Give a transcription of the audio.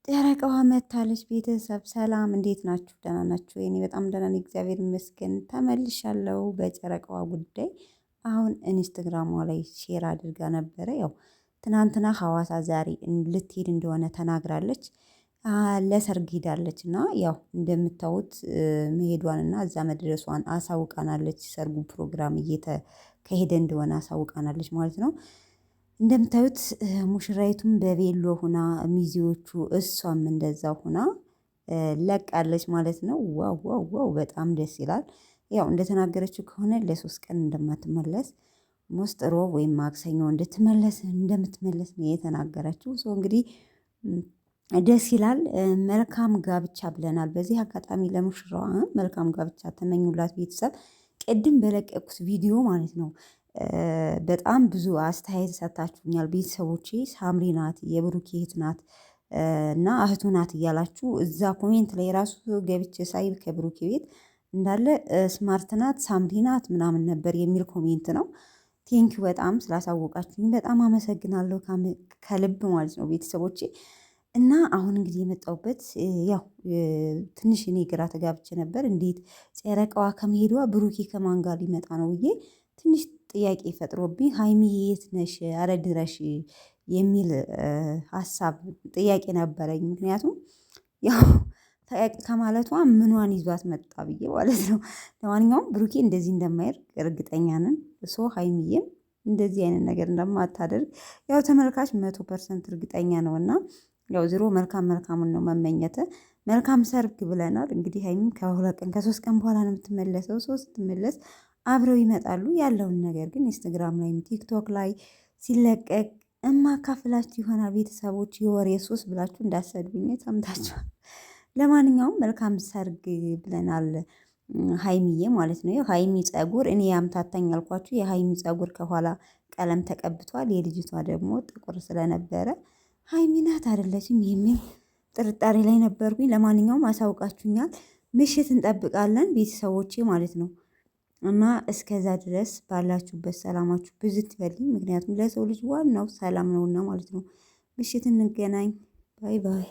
ጨረቃዋ መታለች። ቤተሰብ ሰላም እንዴት ናችሁ? ደህና ናችሁ? እኔ በጣም ደህና ነኝ፣ እግዚአብሔር ይመስገን። ተመልሻለሁ በጨረቃዋ ጉዳይ። አሁን ኢንስታግራሟ ላይ ሼር አድርጋ ነበረ። ያው ትናንትና ሐዋሳ ዛሬ ልትሄድ እንደሆነ ተናግራለች። ለሰርግ ሄዳለች እና ያው እንደምታዩት መሄዷንና እዛ መድረሷን አሳውቃናለች። ሰርጉ ፕሮግራም እየተካሄደ እንደሆነ አሳውቃናለች ማለት ነው። እንደምታዩት ሙሽራይቱም በቬሎ ሆና ሚዜዎቹ እሷም እንደዛው ሆና ለቃለች ማለት ነው። ዋው ዋው ዋው በጣም ደስ ይላል። ያው እንደተናገረችው ከሆነ ለሶስት ቀን እንደማትመለስ ሞስት ሮብ ወይም ማክሰኞ እንደምትመለስ ነው የተናገረችው። ሶ እንግዲህ ደስ ይላል። መልካም ጋብቻ ብለናል። በዚህ አጋጣሚ ለሙሽራዋ መልካም ጋብቻ ተመኙላት ቤተሰብ። ቅድም በለቀቁት ቪዲዮ ማለት ነው በጣም ብዙ አስተያየት ሰጥታችሁኛል ቤተሰቦቼ። ሳምሪ ናት የብሩኬ እህት ናት እና እህቱ ናት እያላችሁ እዛ ኮሜንት ላይ ራሱ ገብቼ ሳይ ከብሩኬ ቤት እንዳለ ስማርት ናት ሳምሪ ናት ምናምን ነበር የሚል ኮሜንት ነው። ቴንኪው በጣም ስላሳወቃችሁኝ በጣም አመሰግናለሁ ከልብ ማለት ነው ቤተሰቦቼ። እና አሁን እንግዲህ የመጣሁበት ያው ትንሽ እኔ ግራ ተጋብቼ ነበር። እንዴት ጨረቃዋ ከመሄዷ ብሩኬ ከማን ጋር ሊመጣ ነው ብዬ ትንሽ ጥያቄ ፈጥሮብኝ ሀይሚዬ የት ነሽ ኧረ ድረሽ የሚል ሀሳብ ጥያቄ ነበረኝ። ምክንያቱም ያው ጠያቂ ከማለቷ ምኗን ይዟት መጣ ብዬ ማለት ነው። ለማንኛውም ብሩኬ እንደዚህ እንደማይር እርግጠኛ ነን። ሶ ሀይሚዬም እንደዚህ አይነት ነገር እንደማታደርግ ያው ተመልካች 100% እርግጠኛ ነው። እና ያው ዝሮ መልካም መልካሙን ነው መመኘት። መልካም ሰርግ ብለናል። እንግዲህ ሀይሚም ከሁለት ቀን ከሶስት ቀን በኋላ ነው የምትመለሰው። ስትመለስ አብረው ይመጣሉ። ያለውን ነገር ግን ኢንስታግራም ላይም ቲክቶክ ላይ ሲለቀቅ እማካፍላችሁ ይሆናል። ቤተሰቦች የወሬ ሱስ ብላችሁ እንዳሰድቡኝ ሰምታችኋል። ለማንኛውም መልካም ሰርግ ብለናል። ሀይሚዬ ማለት ነው። ሀይሚ ፀጉር እኔ ያምታታኝ አልኳችሁ። የሀይሚ ፀጉር ከኋላ ቀለም ተቀብቷል። የልጅቷ ደግሞ ጥቁር ስለነበረ ሀይሚ ናት አይደለችም የሚል ጥርጣሬ ላይ ነበርኩኝ። ለማንኛውም አሳውቃችሁኛል። ምሽት እንጠብቃለን ቤተሰቦቼ ማለት ነው። እና እስከዛ ድረስ ባላችሁበት ሰላማችሁ ብዝት ይበልኝ። ምክንያቱም ለሰው ልጅ ዋናው ሰላም ነውና ማለት ነው። ምሽት እንገናኝ። ባይ ባይ